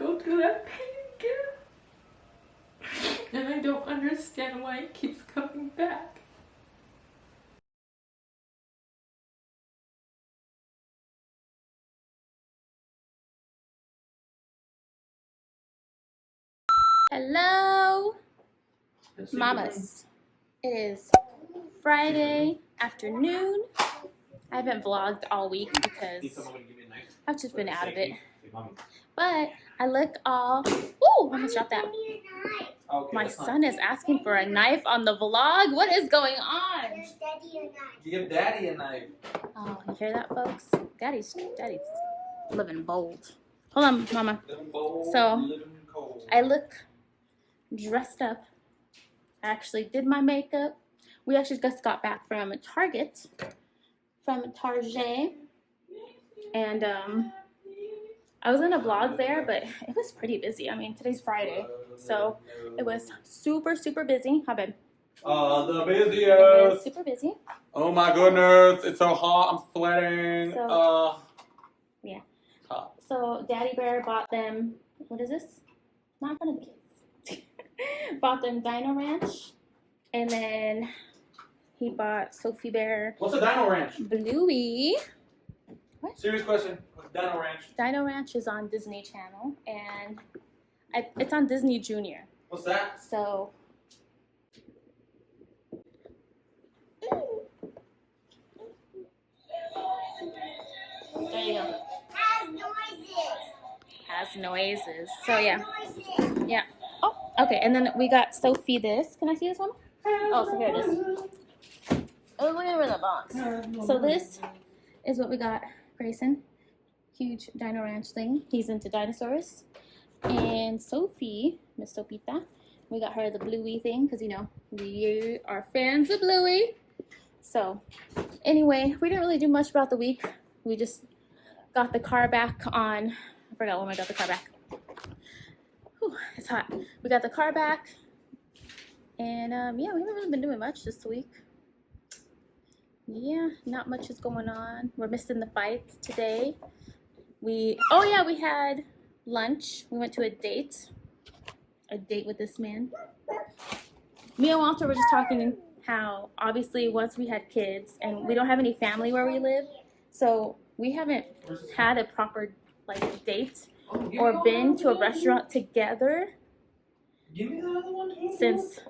go through that pain again. And I don't understand why it keeps coming back. Hello, mamas. It is Friday afternoon. I haven't vlogged all week because I've just been out of it. But I look all... Ooh, I almost dropped that. My son is asking for a knife on the vlog. What is going on? Give Daddy a knife. Give Daddy a knife. Oh, you hear that, folks? Daddy's living bold. Hold on, Mama. Living bold, So, living cold. I look dressed up. I actually did my makeup. We actually just got back from Target, and I was gonna vlog there, but it was pretty busy. I mean, today's Friday, so it was super busy. How bad? The It was busiest. super busy. Oh my goodness, it's so hot. I'm sweating. Yeah. Hot. So Daddy Bear bought them. What is this? Not in front of the kids. Bought them Dino Ranch, and then he bought Sophie Bear. What's a Dino Ranch? Bluey. What? Serious question. What's Dino Ranch? Dino Ranch is on Disney Channel, and it's on Disney Junior. What's that? So. There you go. Has noises. So yeah. Yeah. Oh, okay. And then we got Sophie this. Can I see this one? Oh, so here it is. Oh, look at the box. So this is what we got, Grayson. Huge Dino Ranch thing. He's into dinosaurs. And Sophie, Miss Sopita, we got her the Bluey thing because, you know, we are fans of Bluey. So anyway, we didn't really do much about the week. We just got the car back on, I forgot when I got the car back. Whew, it's hot. We got the car back. And yeah, we haven't really been doing much this week. Yeah, not much is going on. We're missing the fights today. We had lunch. We went to a date with this man. Me and Walter were just talking how obviously once we had kids and we don't have any family where we live, so we haven't had a proper like date or been to a restaurant together since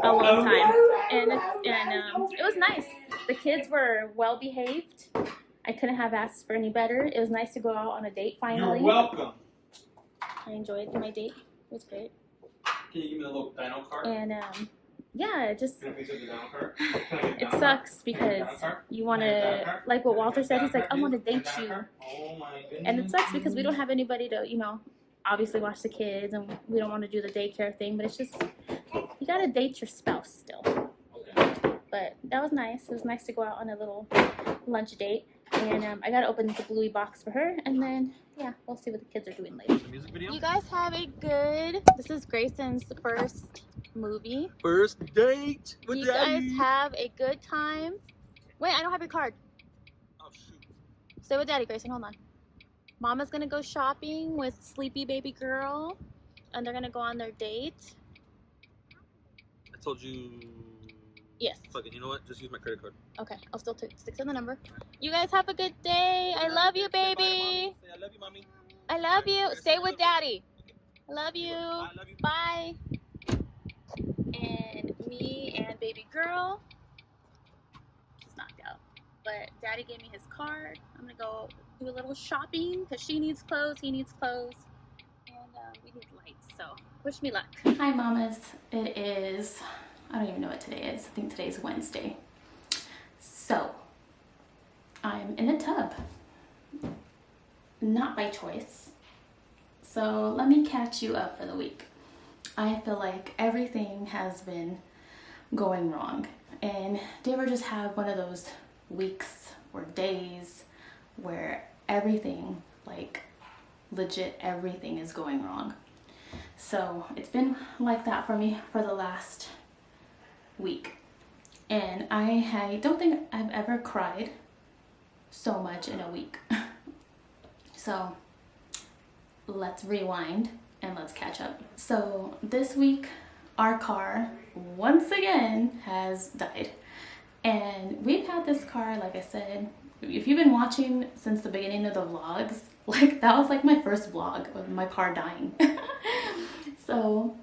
a long time, and it was nice. The kids were well behaved. I couldn't have asked for any better. It was nice to go out on a date finally. You're welcome. I enjoyed my date. It was great. Can you give me the little dino card? And yeah, it just Can I please have the dino card? Can I get the it dino sucks card? because you want to, like what Walter said, he's like, I want to date you. Oh my goodness. And it sucks because we don't have anybody to, you know, obviously watch the kids, and we don't want to do the daycare thing, but it's just, you gotta date your spouse still. Okay. But that was nice. It was nice to go out on a little lunch date. And I gotta open the Bluey box for her, and then yeah, we'll see what the kids are doing later. Music video? You guys have a good, this is Grayson's first movie. First date with You Daddy. guys have a good time. Wait, I don't have your card. Oh shoot. Stay with Daddy, Grayson, hold on. Mama's gonna go shopping with sleepy baby girl, and they're gonna go on their date. I told you. Yes. Fuck it, you know what? Just use my credit card. Okay, I'll still stick to the number. You guys have a good day. I love you, baby. Say I love you, mommy. I love you. Stay with Daddy. I love you. I love you. Bye. And me and baby girl just knocked out. But Daddy gave me his card. I'm gonna go do a little shopping because she needs clothes, he needs clothes, and we need lights. So wish me luck. Hi, mamas. It is, I don't even know what today is. I think today's Wednesday. So I'm in a tub, not by choice. So let me catch you up for the week. I feel like everything has been going wrong, and do you ever just have one of those weeks or days where everything, like legit everything, is going wrong? So it's been like that for me for the last week, and I don't think I've ever cried so much in a week. So let's rewind and let's catch up. So this week, our car once again has died. And we've had this car, like I said, if you've been watching since the beginning of the vlogs, like that was like my first vlog of my car dying. So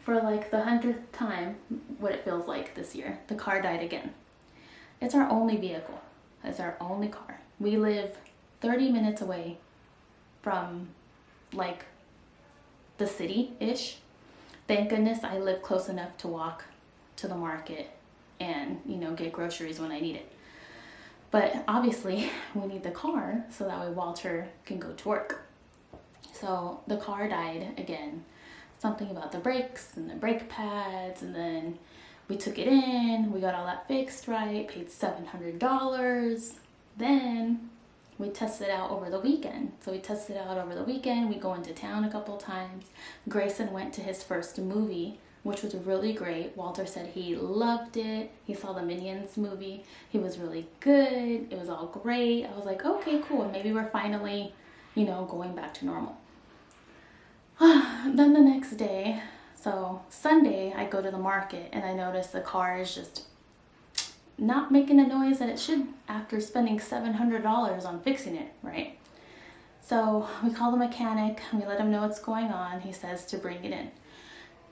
for like the 100th time, what it feels like this year, the car died again. It's our only vehicle. It's our only car. We live 30 minutes away from like the city-ish. Thank goodness I live close enough to walk to the market and, you know, get groceries when I need it. But obviously we need the car so that way Walter can go to work. So the car died again. Something about the brakes and the brake pads, and then we took it in, we got all that fixed right, paid $700. Then we tested it out over the weekend. So we tested it out over the weekend. We go into town a couple times. Grayson went to his first movie, which was really great. Walter said he loved it. He saw the Minions movie. He was really good. It was all great. I was like, okay, cool. Maybe we're finally, you know, going back to normal. Then the next day, so Sunday, I go to the market and I notice the car is just not making a noise that it should after spending $700 on fixing it, right? So we call the mechanic, we let him know what's going on. He says to bring it in.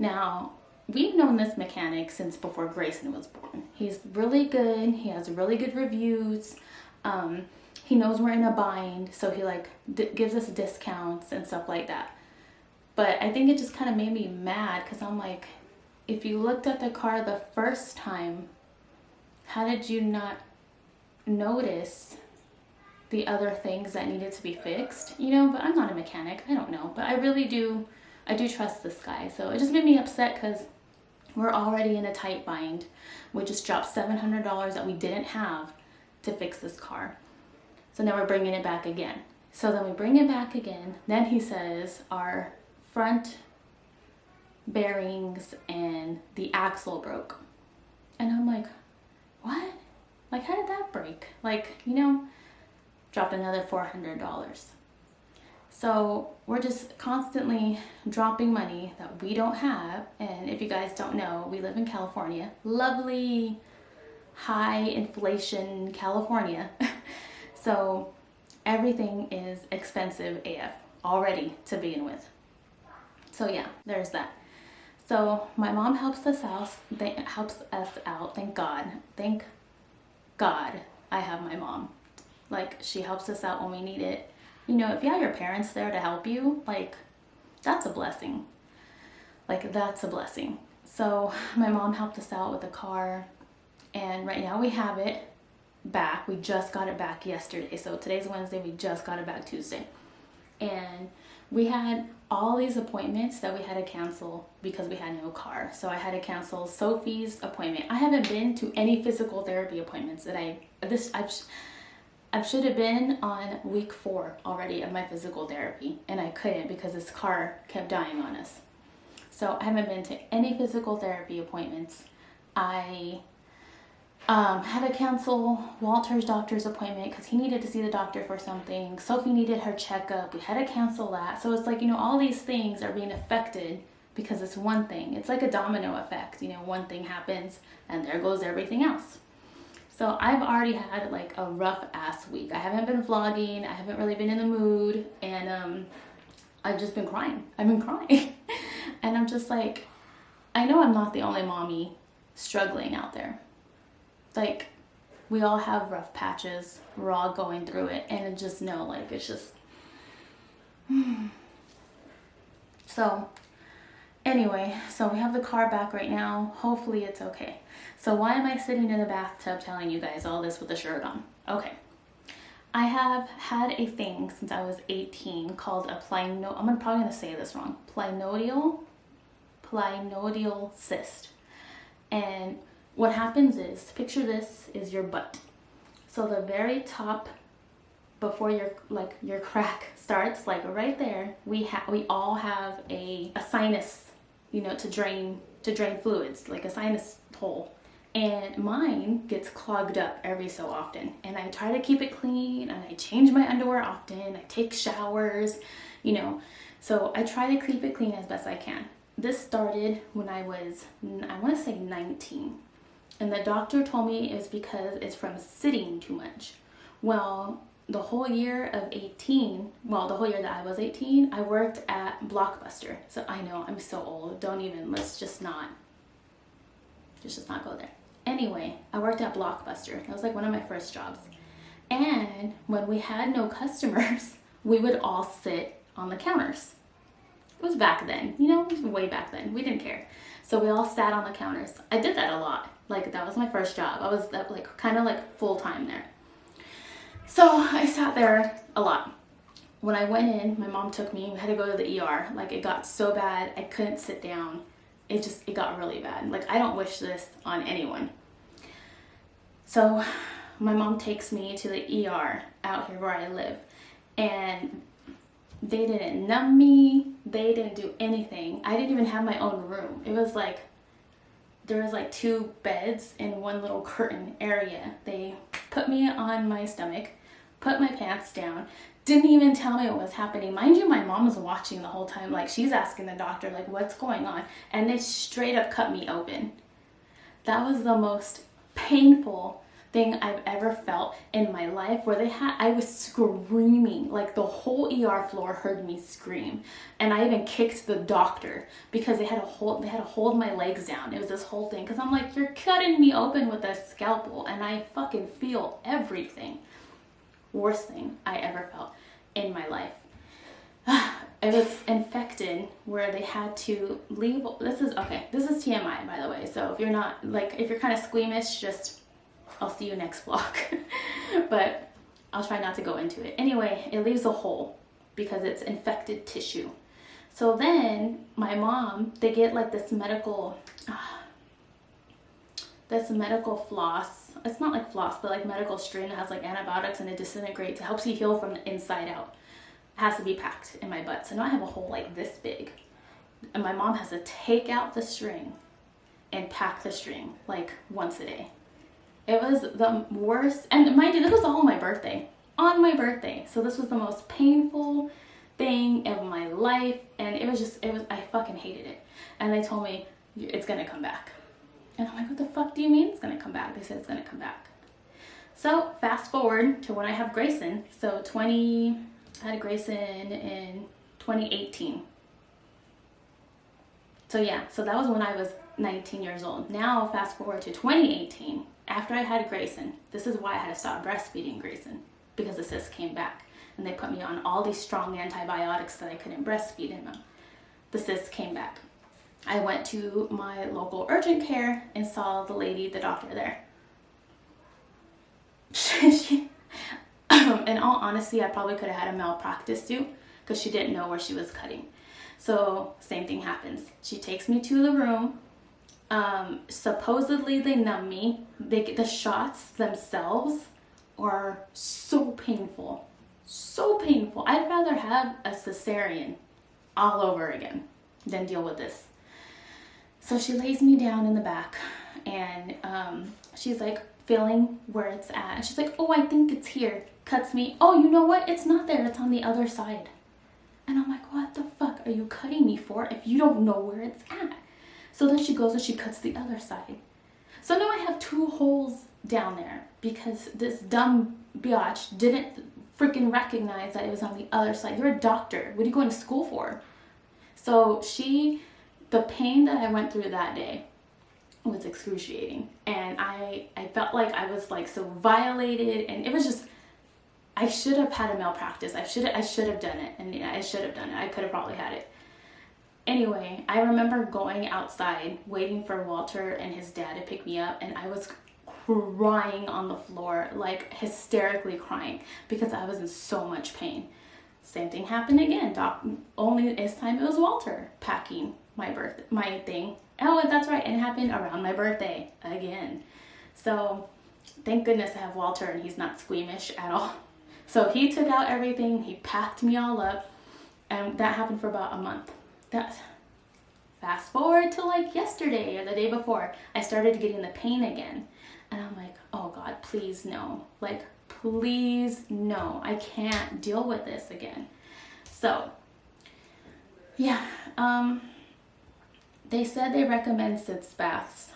Now, we've known this mechanic since before Grayson was born. He's really good. He has really good reviews. He knows we're in a bind, so he like gives us discounts and stuff like that. But I think it just kind of made me mad because I'm like, if you looked at the car the first time, how did you not notice the other things that needed to be fixed? You know, but I'm not a mechanic. I don't know. But I really do, I do trust this guy. So it just made me upset because we're already in a tight bind. We just dropped $700 that we didn't have to fix this car. So now we're bringing it back again. So then we bring it back again. Then he says our front bearings and the axle broke. And I'm like, what? Like, how did that break? Like, you know, dropped another $400. So we're just constantly dropping money that we don't have. And if you guys don't know, we live in California, lovely high inflation California. So everything is expensive AF already to begin with. So yeah, there's that. So my mom helps us out. Thank God. Thank God I have my mom. Like, she helps us out when we need it. You know, if you have your parents there to help you, like, that's a blessing. Like, that's a blessing. So my mom helped us out with the car, and right now we have it back. We just got it back yesterday. So today's Wednesday, we just got it back Tuesday. And we had all these appointments that we had to cancel because we had no car. So I had to cancel Sophie's appointment. I haven't been to any physical therapy appointments that I should have been on week 4 already of my physical therapy, and I couldn't because this car kept dying on us. So I haven't been to any physical therapy appointments. I had to cancel Walter's doctor's appointment because he needed to see the doctor for something. Sophie needed her checkup. We had to cancel that. So it's like, you know, all these things are being affected because it's one thing. It's like a domino effect. You know, one thing happens and there goes everything else. So I've already had like a rough ass week. I haven't been vlogging. I haven't really been in the mood. And I've just been crying. I've been crying. And I'm just like, I know I'm not the only mommy struggling out there. Like, we all have rough patches. We're all going through it. And I just know, like, it's just... So, anyway, so we have the car back right now. Hopefully it's okay. So why am I sitting in the bathtub telling you guys all this with a shirt on? Okay. I have had a thing since I was 18 called a I'm probably going to say this wrong. Plynodial cyst. And what happens is, picture this is your butt. So the very top, before your crack starts, like right there, we all have a sinus, you know, to drain fluids, like a sinus hole. and mine gets clogged up every so often. And I try to keep it clean, and I change my underwear often. I take showers, you know. So I try to keep it clean as best I can. This started when I was, I want to say 19. And the doctor told me it's because it's from sitting too much. Well, the whole year of 18, well, the whole year that I was 18, I worked at Blockbuster. So I know, I'm so old. Don't even, let's just not go there. Anyway, I worked at Blockbuster. That was like one of my first jobs. And when we had no customers, we would all sit on the counters. It was back then, you know, it was way back then. We didn't care. So we all sat on the counters. I did that a lot. Like, that was my first job. I was like kind of like full time there. So I sat there a lot. When I went in, my mom took me. We had to go to the ER. Like, it got so bad, I couldn't sit down. It got really bad. Like, I don't wish this on anyone. So my mom takes me to the ER out here where I live. And they didn't numb me. They didn't do anything. I didn't even have my own room. It was like, there was like 2 beds in one little curtain area. They put me on my stomach, put my pants down, didn't even tell me what was happening. Mind you, my mom was watching the whole time. Like, she's asking the doctor, like, what's going on? And they straight up cut me open. That was the most painful thing I've ever felt in my life, where I was screaming. Like, the whole ER floor heard me scream. And I even kicked the doctor because they had to hold my legs down. It was this whole thing. Because I'm like, you're cutting me open with a scalpel, and I fucking feel everything. Worst thing I ever felt in my life. It was infected where they had to leave. This is TMI, by the way. So if you're not, like, if you're kind of squeamish, I'll see you next vlog. But I'll try not to go into it. Anyway, it leaves a hole because it's infected tissue. So then my mom, they get like this medical floss. It's not like floss, but like medical strain that has like antibiotics, and it disintegrates. It helps you heal from the inside out. It has to be packed in my butt. So now I have a hole like this big. And my mom has to take out the string and pack the string like once a day. It was the worst. And mind you, this was all on my birthday. On my birthday. So this was the most painful thing of my life. And I fucking hated it. And they told me, it's gonna come back. And I'm like, what the fuck do you mean it's gonna come back? They said it's gonna come back. So fast forward to when I have Grayson. So I had Grayson in 2018. So yeah, so that was when I was 19 years old. Now fast forward to 2018, after I had Grayson. This is why I had to stop breastfeeding Grayson, because the cyst came back. And they put me on all these strong antibiotics that I couldn't breastfeed him on. The cyst came back. I went to my local urgent care and saw the doctor there. In all honesty, I probably could have had a malpractice suit because she didn't know where she was cutting. So same thing happens. She takes me to the room. Supposedly they numb me. The shots themselves are so painful. So painful. I'd rather have a cesarean all over again than deal with this. So she lays me down in the back, and she's like feeling where it's at. And she's like, oh, I think it's here. Cuts me. Oh, you know what? It's not there. It's on the other side. And I'm like, what the fuck are you cutting me for if you don't know where it's at? So then she goes and she cuts the other side. So now I have 2 holes down there because this dumb biatch didn't freaking recognize that it was on the other side. You're a doctor. What are you going to school for? So the pain that I went through that day was excruciating. And I felt like I was like so violated, and it was just, I should have had a malpractice. I should have done it. And yeah, I should have done it. I could have probably had it. Anyway, I remember going outside, waiting for Walter and his dad to pick me up, and I was crying on the floor, like hysterically crying, because I was in so much pain. Same thing happened again. Only this time it was Walter packing my thing. Oh, that's right, and it happened around my birthday again. So thank goodness I have Walter, and he's not squeamish at all. So he took out everything, he packed me all up, and that happened for about a month. fast forward to like yesterday or the day before, I started getting the pain again. And I'm like, oh God, please no. Like, please no. I can't deal with this again. So, yeah. They said they recommend sitz baths.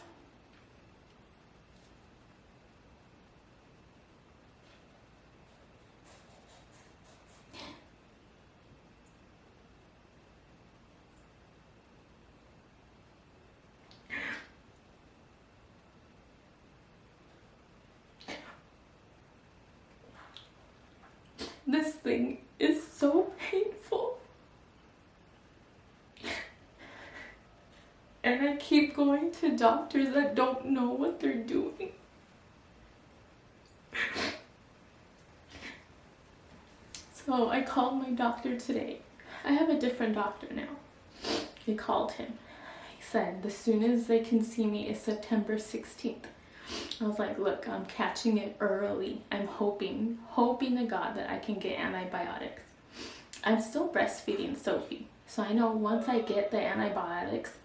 This thing is so painful. And I keep going to doctors that don't know what they're doing. So I called my doctor today. I have a different doctor now. I called him. He said the soonest they can see me is September 16th. I was like, look, I'm catching it early. I'm hoping to God that I can get antibiotics. I'm still breastfeeding Sophie. So I know once I get the antibiotics,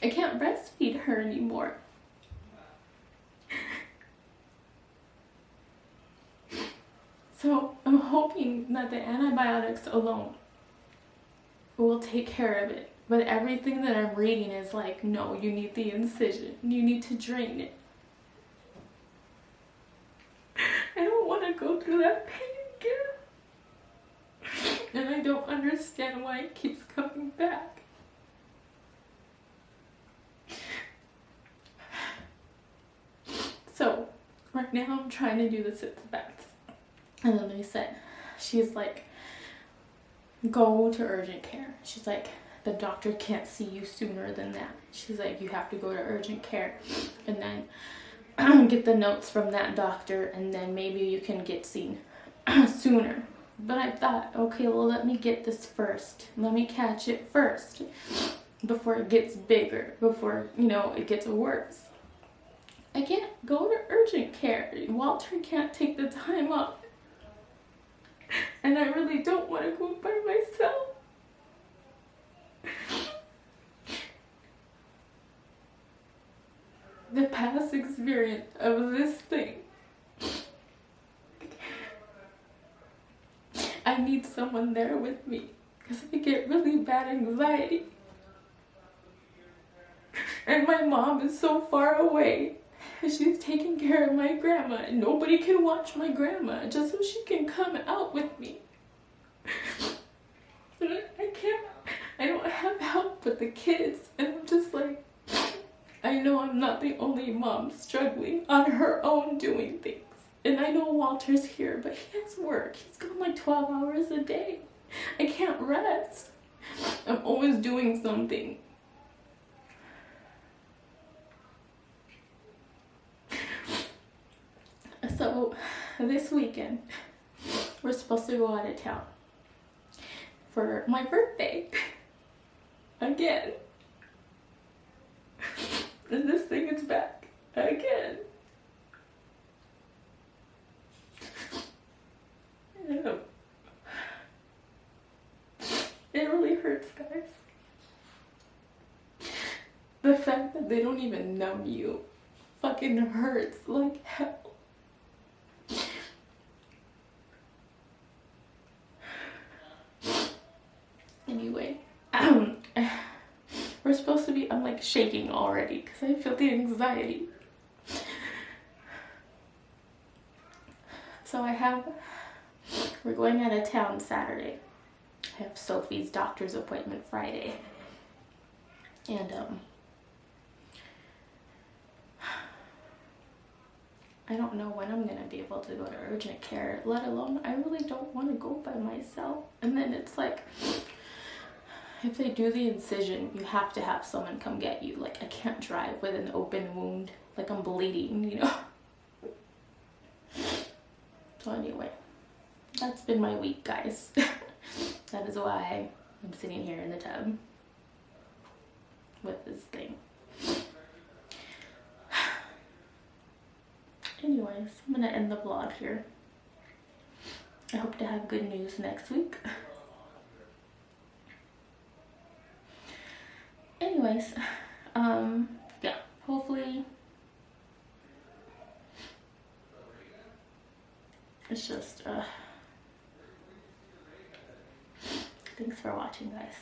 I can't breastfeed her anymore. So I'm hoping that the antibiotics alone will take care of it. But everything that I'm reading is like, no, you need the incision. You need to drain it. I don't want to go through that pain again. And I don't understand why it keeps coming back. So, right now I'm trying to do the sitz baths. And then they said, she's like, go to urgent care. She's like, the doctor can't see you sooner than that. She's like, you have to go to urgent care. And then get the notes from that doctor, and then maybe you can get seen sooner. But I thought, okay, well, let me get this first. Let me catch it first before it gets bigger, before, it gets worse. I can't go to urgent care. Walter can't take the time off. And I really don't want to go by myself. The past experience of this thing, I need someone there with me because I get really bad anxiety. And my mom is so far away. She's taking care of my grandma, and nobody can watch my grandma just so she can come out with me. And I don't have help with the kids, and I'm just like, I know I'm not the only mom struggling on her own doing things. And I know Walter's here, but he has work. He's gone like 12 hours a day. I can't rest. I'm always doing something. So this weekend, we're supposed to go out of town for my birthday. Again. And this thing is back again. It really hurts, guys. The fact that they don't even numb you fucking hurts like hell. Anyway, we're supposed to be, I'm like shaking already because I feel the anxiety. So we're going out of town Saturday. I have Sophie's doctor's appointment Friday. And, I don't know when I'm going to be able to go to urgent care, let alone I really don't want to go by myself. And then it's like, if they do the incision, you have to have someone come get you. Like, I can't drive with an open wound. Like, I'm bleeding, So anyway, that's been my week, guys. That is why I'm sitting here in the tub with this thing. Anyways, I'm gonna end the vlog here. I hope to have good news next week. Anyway. anyways, yeah, hopefully it's just, thanks for watching, guys.